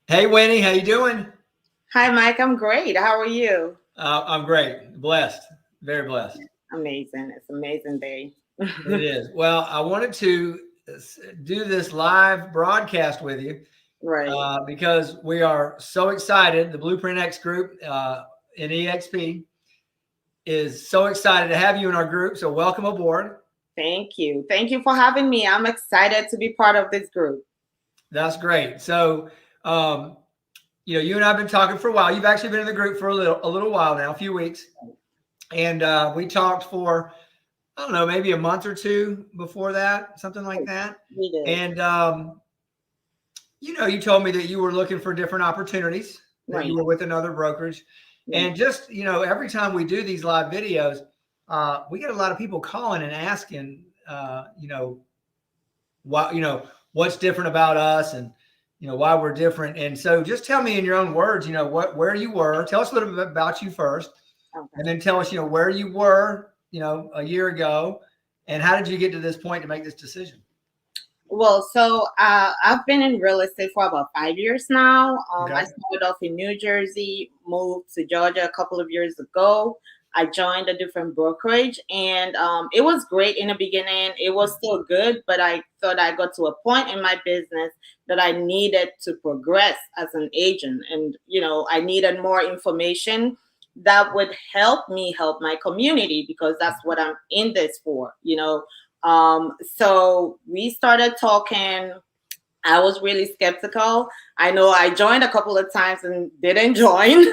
Hey Winnie, how you doing? Hi, Mike. I'm great. How are you? I'm great, blessed, very blessed. Amazing. It's an amazing day. It is. Well, I wanted to do this live broadcast with you Right. because we are so excited. The Blueprint X group in EXP is so excited to have you in our group. So welcome aboard. Thank you. Thank you for having me. I'm excited to be part of this group. That's great. So, um, you and I have been talking for a while. You've actually been in the group for a little while now, a few weeks, and we talked for I don't know, maybe a month or two before that, something like that. We did. And you told me that you were looking for different opportunities, that you Right. were with another brokerage. Right. And just, every time we do these live videos, we get a lot of people calling and asking, why, what's different about us and, why we're different. And so just tell me in your own words, where you were. Tell us a little bit about you first, and Okay. then tell us, where you were, a year ago, and how did you get to this point to make this decision? I've been in real estate for about 5 years now. I Okay. started off in New Jersey, moved to Georgia a couple of years ago. I joined a different brokerage, and it was great in the beginning. It was still good, but I thought I got to a point in my business that I needed to progress as an agent, and I needed more information that would help me help my community because that's what I'm in this for. So we started talking. I was really skeptical. I know I joined a couple of times and didn't join.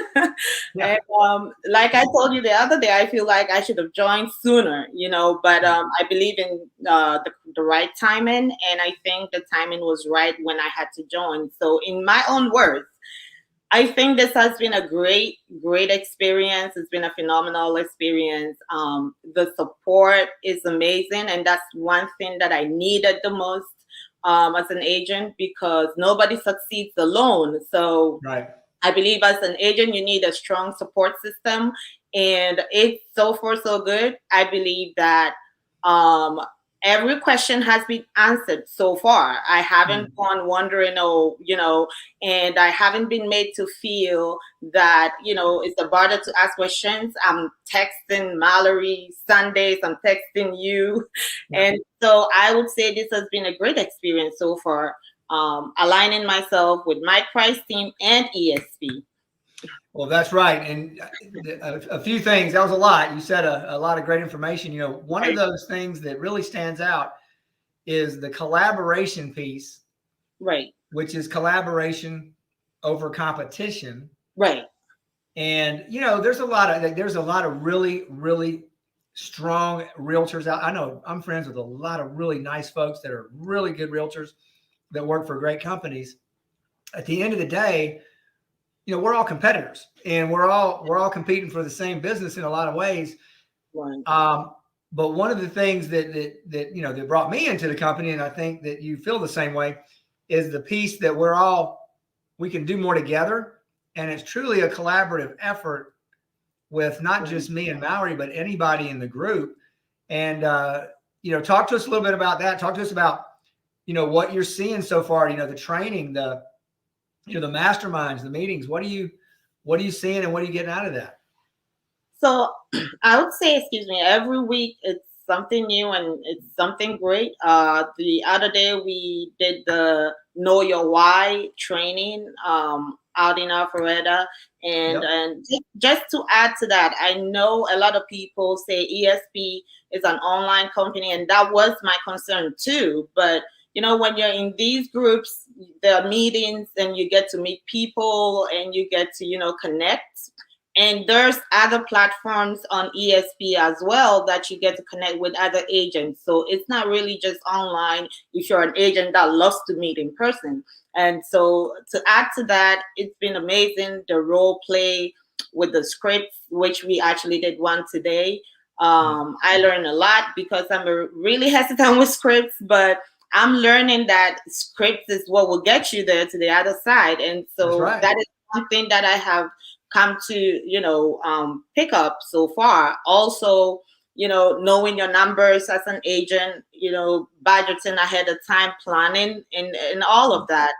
Yeah. And like I told you the other day, I feel like I should have joined sooner, but Yeah. I believe in the right timing. And I think the timing was right when I had to join. So, in my own words, I think this has been a great, great experience. It's been a phenomenal experience. The support is amazing, and that's one thing that I needed the most as an agent because nobody succeeds alone. So Right. I believe as an agent, you need a strong support system, and it's so far so good. I believe that um, every question has been answered so far. I haven't Mm. gone wondering, and I haven't been made to feel that it's a bother to ask questions. I'm texting Mallory Sundays. I'm texting you, Yeah. and so I would say this has been a great experience so far aligning myself with my price team and ESP. Well, that's right. And a few things. That was a lot. You said a lot of great information. One of Right, those things that really stands out is the collaboration piece, right, which is collaboration over competition. right, And there's a lot of really really strong realtors out. I know I'm friends with a lot of really nice folks that are really good realtors that work for great companies. At the end of the day, we're all competitors and we're all competing for the same business in a lot of ways. right. Um, but one of the things that brought me into the company, and I think that you feel the same way, is the piece that we can do more together, and it's truly a collaborative effort with not Right. just me and Mallory, but anybody in the group. And talk to us a little bit about that. Talk to us about what you're seeing so far. The training, the masterminds, the meetings. What are you seeing, and what are you getting out of that? So I would say, excuse me, every week it's something new and it's something great. The other day we did the Know Your Why training out in Alpharetta. And, Yep. and just to add to that, I know a lot of people say ESP is an online company, and that was my concern too. But when you're in these groups, there are meetings and you get to meet people and you get to, connect, and there's other platforms on ESP as well that you get to connect with other agents. So it's not really just online if you're an agent that loves to meet in person. And so to add to that, it's been amazing the role play with the scripts, which we actually did one today. I learned a lot because I'm really hesitant with scripts, but I'm learning that scripts is what will get you there to the other side. And That's so right. that is one thing that I have come to pick up so far. Also, knowing your numbers as an agent, budgeting ahead of time, planning, and all of that.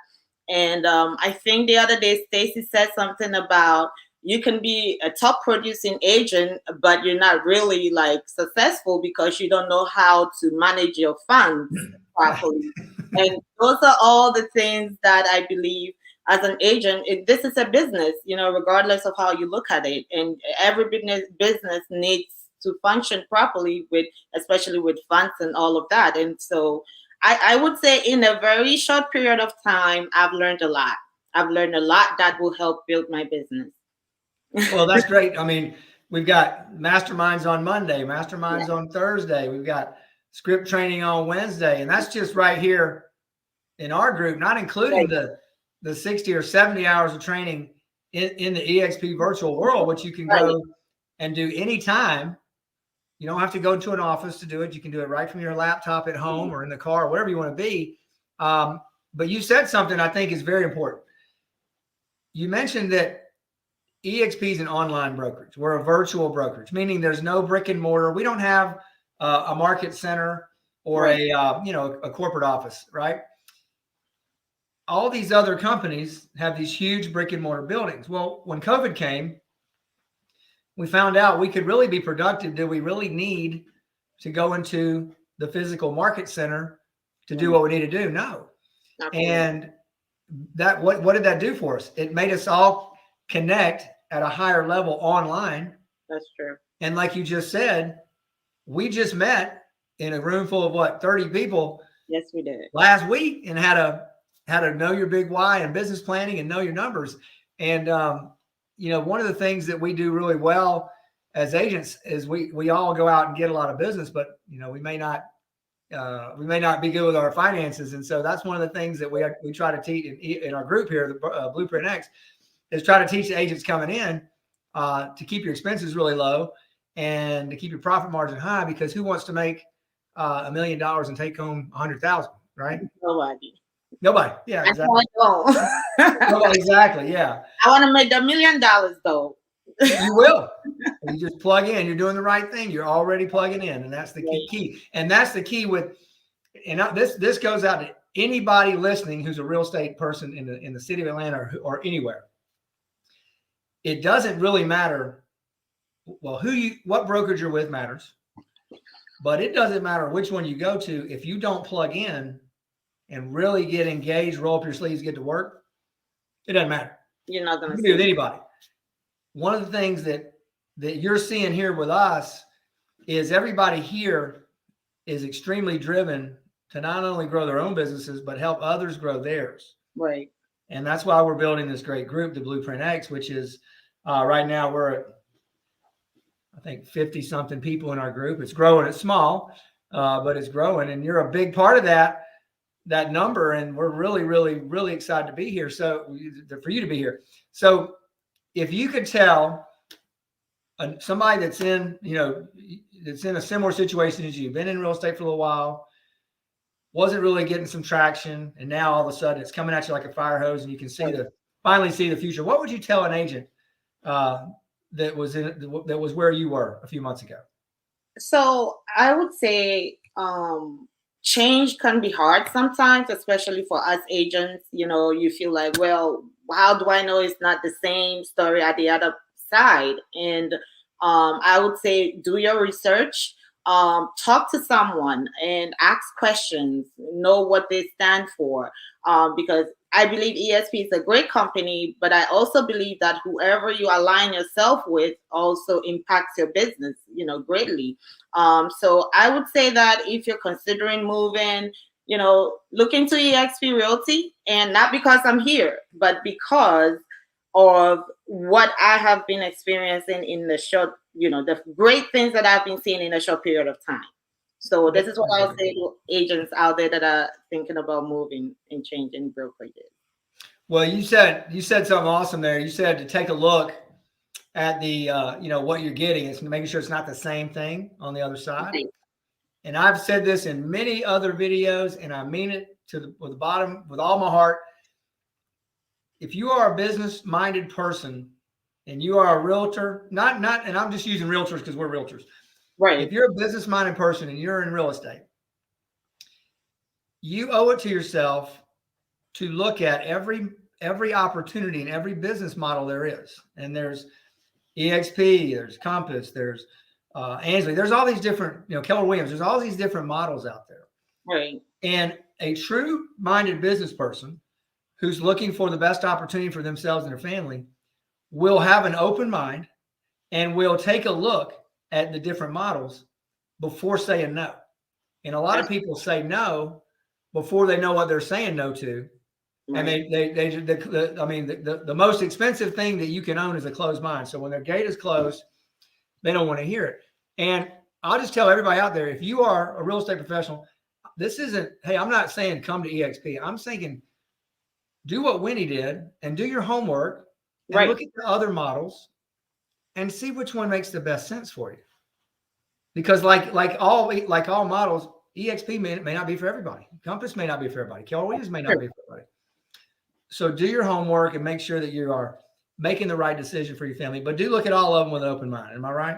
And I think the other day Stacy said something about you can be a top producing agent, but you're not really like successful because you don't know how to manage your funds properly. And those are all the things that I believe as an agent, this is a business, regardless of how you look at it. And every business needs to function properly with, especially with funds and all of that. And so I would say in a very short period of time, I've learned a lot. I've learned a lot that will help build my business. Well, that's great. I mean, we've got masterminds on Monday, masterminds Yeah. on Thursday. We've got script training on Wednesday. And that's just right here in our group, not including Right. the 60 or 70 hours of training in the EXP virtual world, which you can Right. go and do anytime. You don't have to go to an office to do it. You can do it right from your laptop at home or in the car, wherever you want to be. But you said something I think is very important. You mentioned that EXP is an online brokerage. We're a virtual brokerage, meaning there's no brick and mortar. We don't have a market center or Right. a corporate office, right? All these other companies have these huge brick and mortar buildings. Well, when COVID came, we found out we could really be productive. Do we really need to go into the physical market center to do what we need to do? No. Absolutely. And that what did that do for us? It made us all connect at a higher level online. That's true. And like you just said, we just met in a room full of 30 people. Yes, we did. Last week and had to know your big why and business planning and know your numbers. And one of the things that we do really well as agents is we all go out and get a lot of business, but we may not be good with our finances. And so that's one of the things that we try to teach in our group here, the Blueprint X, is try to teach the agents coming in to keep your expenses really low and to keep your profit margin high, because who wants to make $1 million and take home 100,000, right? Nobody. Yeah, exactly. Nobody, exactly. Yeah. I want to make $1 million though. You will. You just plug in. You're doing the right thing. You're already plugging in, and that's the key. And that's the key with. And this goes out to anybody listening who's a real estate person in the city of Atlanta or anywhere. It doesn't really matter. Well, what brokerage you're with matters, but it doesn't matter which one you go to. If you don't plug in and really get engaged, roll up your sleeves, get to work, it doesn't matter. You're not going to do with anybody. One of the things that you're seeing here with us is everybody here is extremely driven to not only grow their own businesses, but help others grow theirs. Right. And that's why we're building this great group, the Blueprint X, which is right now we're at, I think, 50 something people in our group. It's growing. It's small, but it's growing. And you're a big part of that number. And we're really, really, really excited to be here. So for you to be here. So if you could tell somebody that's in a similar situation as you, been in real estate for a little while, wasn't really getting some traction, and now all of a sudden it's coming at you like a fire hose, and you can finally see the future. What would you tell an agent that was where you were a few months ago? So I would say change can be hard sometimes, especially for us agents. You feel like, well, how do I know it's not the same story at the other side? And I would say do your research. Talk to someone and ask questions, know what they stand for, because I believe EXP is a great company, but I also believe that whoever you align yourself with also impacts your business, greatly. So I would say that if you're considering moving, look into EXP Realty, and not because I'm here, but because of what I have been experiencing in the short, the great things that I've been seeing in a short period of time. So this is what I'll say to agents out there that are thinking about moving and changing brokerages. Well, you said something awesome there. You said to take a look at the, what you're getting. It's making sure it's not the same thing on the other side. Right. And I've said this in many other videos, and I mean it with all my heart. If you are a business-minded person and you are a realtor, and I'm just using realtors because we're realtors. Right. If you're a business-minded person and you're in real estate, you owe it to yourself to look at every opportunity and every business model there is. And there's EXP, there's Compass, there's Ansley, there's all these different, Keller Williams, there's all these different models out there. Right. And a true minded business person who's looking for the best opportunity for themselves and their family will have an open mind and will take a look at the different models before saying no. And a lot of people say no before they know what they're saying no to. Right. And the most expensive thing that you can own is a closed mind. So when their gate is closed, they don't want to hear it. And I'll just tell everybody out there, if you are a real estate professional, this isn't, hey, I'm not saying come to EXP. I'm saying do what Winnie did and do your homework and right. look at the other models and see which one makes the best sense for you. Because like all models, EXP may not be for everybody. Compass may not be for everybody. Keller Williams may not be for everybody. So do your homework and make sure that you are making the right decision for your family. But do look at all of them with an open mind. Am I right?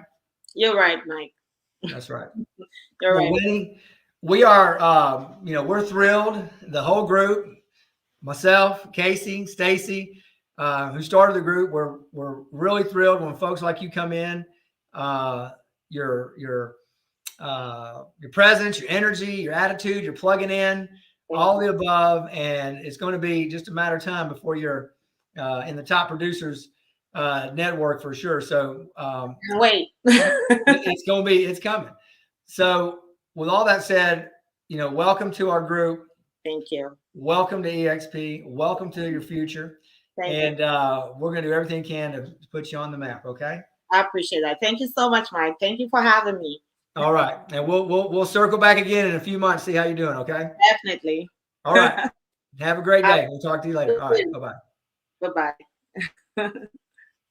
You're right, Mike. That's right. You're right. Winnie, we are, we're thrilled. The whole group, myself, Casey, Stacy, who started the group, we're really thrilled when folks like you come in. Your presence, your energy, your attitude, you're plugging in, all the above, and it's going to be just a matter of time before you're in the top producers network for sure. So wait, it's coming. So with all that said, welcome to our group. Thank you. Welcome to EXP. Welcome to your future. Thank you. We're going to do everything we can to put you on the map. Okay. I appreciate that. Thank you so much, Mike. Thank you for having me. All right. And we'll circle back again in a few months, see how you're doing. Okay. Definitely. All right. Have a great day. We'll talk to you later. All right. Bye-bye. Bye-bye.